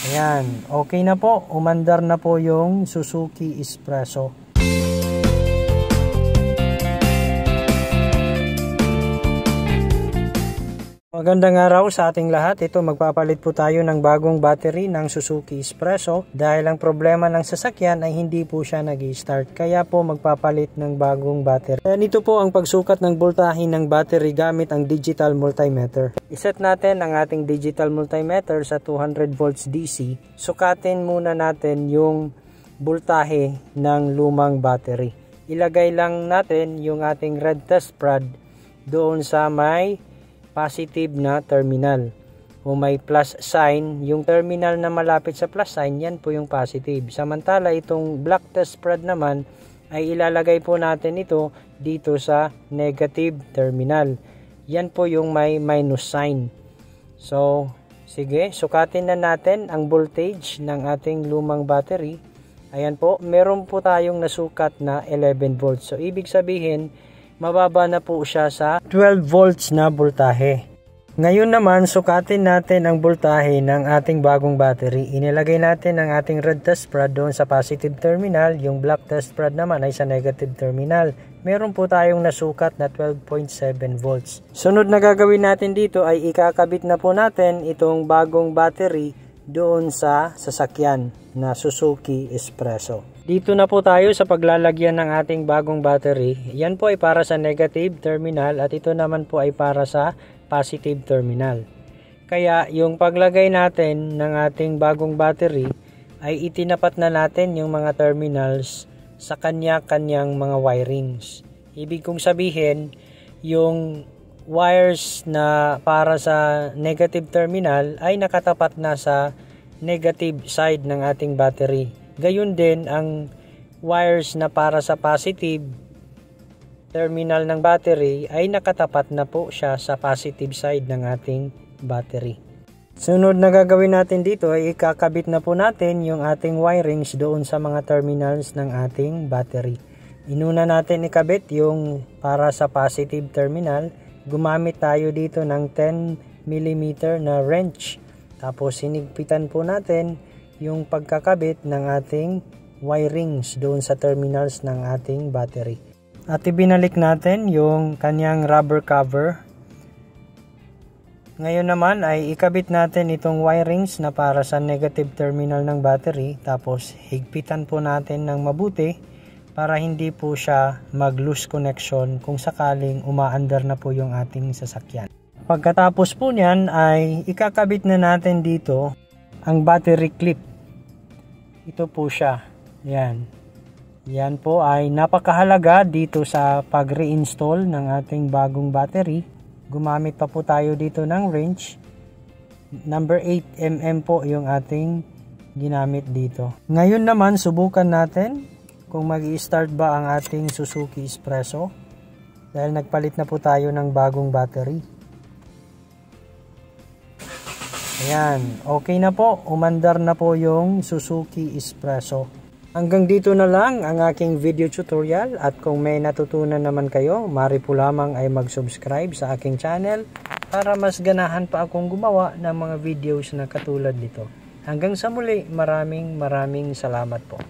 Ayan, okay na po. Umandar na po yung Suzuki Espresso. Magandang araw sa ating lahat. Ito, magpapalit po tayo ng bagong battery ng Suzuki Espresso dahil ang problema ng sasakyan ay hindi po siya nag-i-start. Kaya po magpapalit ng bagong battery. Ito po ang pagsukat ng voltahe ng battery gamit ang digital multimeter. Iset natin ang ating digital multimeter sa 200 volts DC. Sukatin muna natin yung voltahe ng lumang battery. Ilagay lang natin yung ating red test rod doon sa may positive na terminal. Kung may plus sign, yung terminal na malapit sa plus sign, yan po yung positive. Samantala, itong black test rod naman, ay ilalagay po natin ito dito sa negative terminal. Yan po yung may minus sign. So, sige, sukatin na natin ang voltage ng ating lumang battery. Ayan po, meron po tayong nasukat na 11 volts. So, ibig sabihin, mababa na po siya sa 12 volts na voltahe. Ngayon naman, sukatin natin ang voltahe ng ating bagong battery. Inilagay natin ang ating red test rod doon sa positive terminal. Yung black test rod naman ay sa negative terminal. Meron po tayong nasukat na 12.7 volts. Sunod na gagawin natin dito ay ikakabit na po natin itong bagong battery doon sa sasakyan na Suzuki Espresso. Dito na po tayo sa paglalagyan ng ating bagong battery. Yan po ay para sa negative terminal at ito naman po ay para sa positive terminal. Kaya yung paglagay natin ng ating bagong battery ay itinapat na natin yung mga terminals sa kanya-kanyang mga wirings. Ibig kong sabihin, yung wires na para sa negative terminal ay nakatapat na sa negative side ng ating battery. Gayun din ang wires na para sa positive terminal ng battery ay nakatapat na po siya sa positive side ng ating battery. Sunod na gagawin natin dito ay ikakabit na po natin yung ating wirings doon sa mga terminals ng ating battery. Inuna natin ikabit yung para sa positive terminal. Gumamit tayo dito ng 10 mm na wrench. Tapos sinigpitan po natin yung pagkakabit ng ating wirings doon sa terminals ng ating battery. At ibinalik natin yung kanyang rubber cover. Ngayon naman ay ikabit natin itong wirings na para sa negative terminal ng battery. Tapos higpitan po natin ng mabuti para hindi po siya mag-loose connection kung sakaling umaandar na po yung ating sasakyan. Pagkatapos po niyan ay ikakabit na natin dito ang battery clip. Ito po siya. Yan. Yan po ay napakahalaga dito sa pag-reinstall ng ating bagong battery. Gumamit pa po tayo dito ng wrench. Number 8 mm po yung ating ginamit dito. Ngayon naman subukan natin kung mag-i-start ba ang ating Suzuki Espresso. Dahil nagpalit na po tayo ng bagong battery. Ayan, okay na po. Umandar na po yung Suzuki Espresso. Hanggang dito na lang ang aking video tutorial at kung may natutunan naman kayo, maaari po lamang ay mag-subscribe sa aking channel para mas ganahan pa akong gumawa ng mga videos na katulad nito. Hanggang sa muli, maraming salamat po.